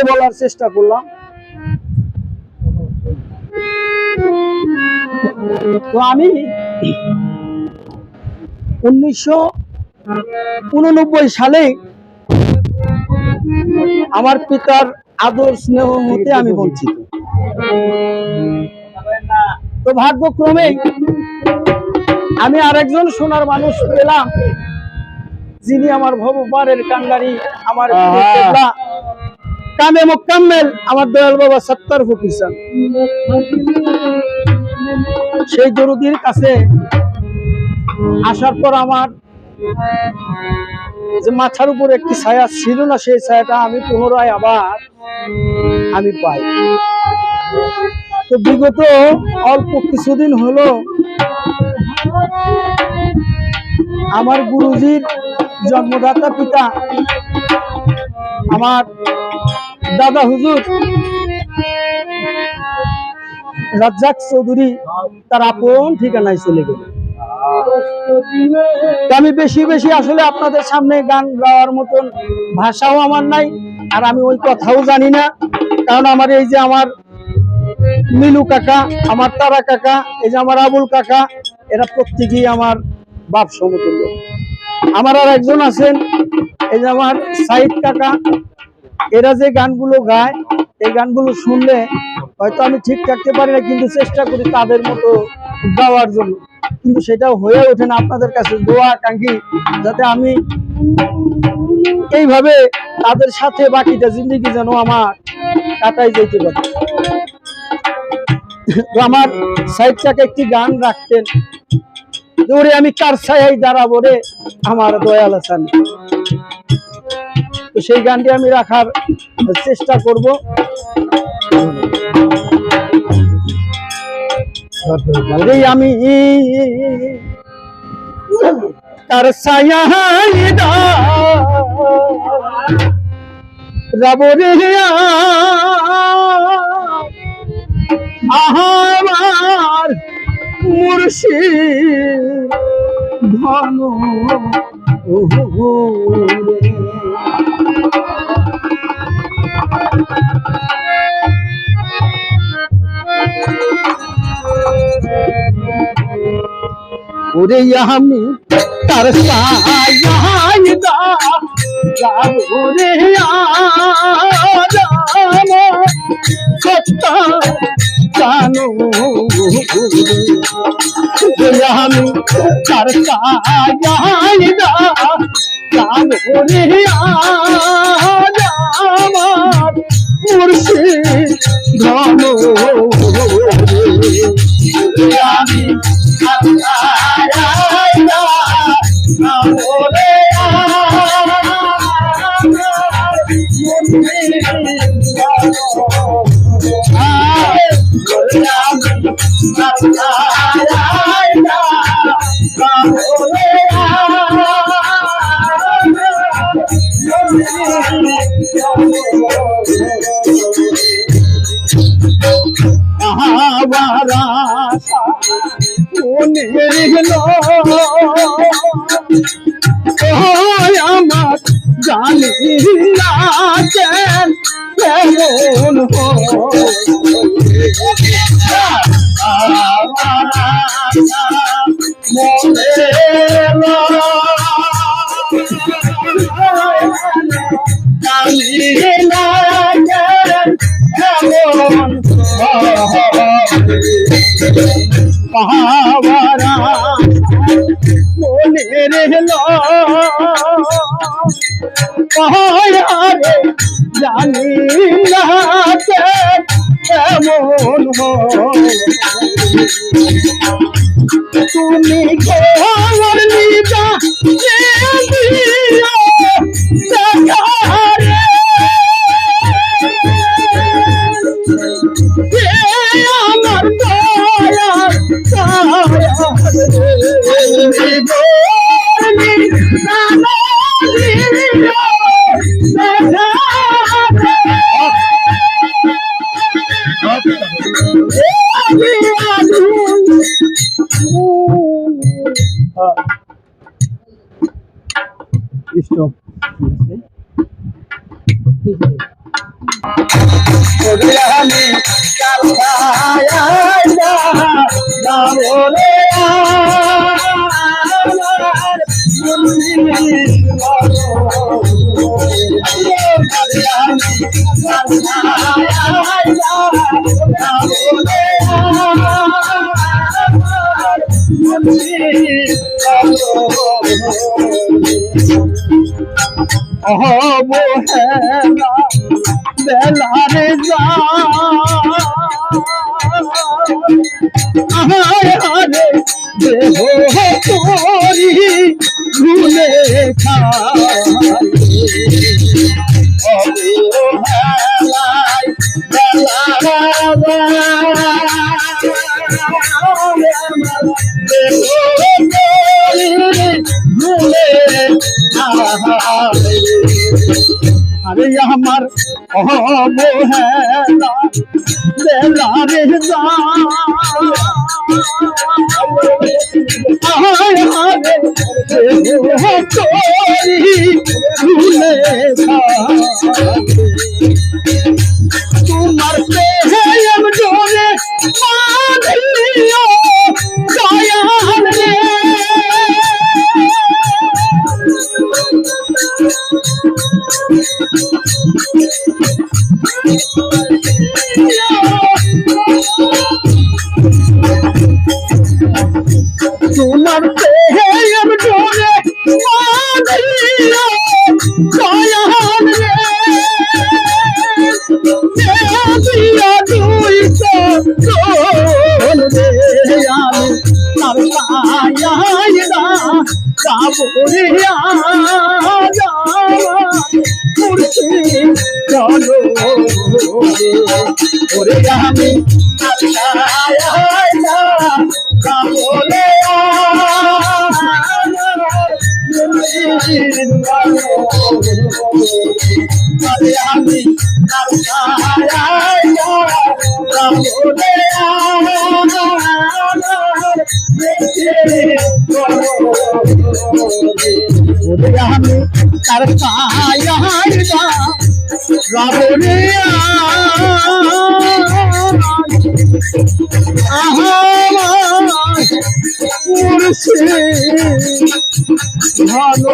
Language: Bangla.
বলার চেষ্টা করলাম। তো আমি 1989 সালে আমার পিতার আদর স্নেহ হতে আমি বঞ্চিত। তো ভাগ্যক্রমে আমি আরেকজন সোনার মানুষ পেলাম, যিনি আমার ভবপারের কান্ডারি, আমার কামে মোকাম্মেল, আমার দয়াল বাবা সত্তার ফকির সাহেব। সেই দরুদির কাছে আসার পর আমার যে মাথার উপর একটি ছায়া ছিল না, সেই ছায়াটা আমি পুনরায় আবার আমি পাই। তো বিগত অল্প কিছুদিন হলো আমার গুরুজির জন্মদাতা পিতা আমার দাদা হুজুর রাজ্জাক চৌধুরী তার আপন ঠিকানায় চলে গেল। আমি বেশি বেশি আসলে আপনাদের সামনে গান গাওয়ার মতন ভাষাও আমার নাই, আর আমি ওই কথাও জানি না। কারণ আমার এই যে আমার মিলু কাকা, আমার তারা কাকা, এই যে আমার আবুল কাকা, এরা প্রত্যেকেই আমার বাপ সমতুল্য। আমার আর একজন আছেন, এই যে আমার সাইদ কাকা, এরা যে গানগুলো গায়, এই গানগুলো শুনলে হয়তো আমি ঠিক থাকতে পারি না, কিন্তু চেষ্টা করি তাদের মতো গাওয়ার জন্য, কিন্তু সেটাও হয়ে ওঠে না। আপনাদের কাছে দোয়া আকাঙ্ক্ষী যাতে আমি এইভাবে তাদের সাথে বাকিটা জিন্দগি যেন আমার কাটাই যেতে পারে। তো আমার সাইড কাকা একটি গান রাখতেন, ওরে আমি কার ছায়ায় দাঁড়াবো রে আমার দয়াল আছেন। তো সেই গানটি আমি রাখার চেষ্টা করব। আমি কার ছায়ায় দাঁড়াবো রে আমার মুর্শিদ ধন ওরে আমি তার ছায়ায় দাঁড়াবো রে সত্তা জানো আমি তার ছায়ায় দাঁড়াবো রে আমার মুর্শিদ ধন আমি আমার জানি না কেন কেমন পাহারা মনে রেলো পাহাড়ে জানি না কেমন তুমি খবর নিতা আমার Stop. ওরে আমি কার ছায়ায় যাবো রে আমার মুর্শিদ অবহেলা বেলারে যা আহারে দেহ তোরি ভুলে খায় অবহেলায় আরে আমার অবহেলা বেলারে যা তোরি ভুলে তোমার প্রেম জোরে বাঁধিও দয়াল রে তোমার প্রেম জোরে বাঁধিও দয়াল রে দিয়া দুই চোল রে আমি তার ছায়ায় যাবো রে মুর্শিদ চলো ওরে আমি তার ছায়ায় যাবো রে মুর্শিদ আরে আমি তার ছায়ায় যাবো রে ওরে আমি তার ছায়ায় যাবো রে মুর্শিদ ভালো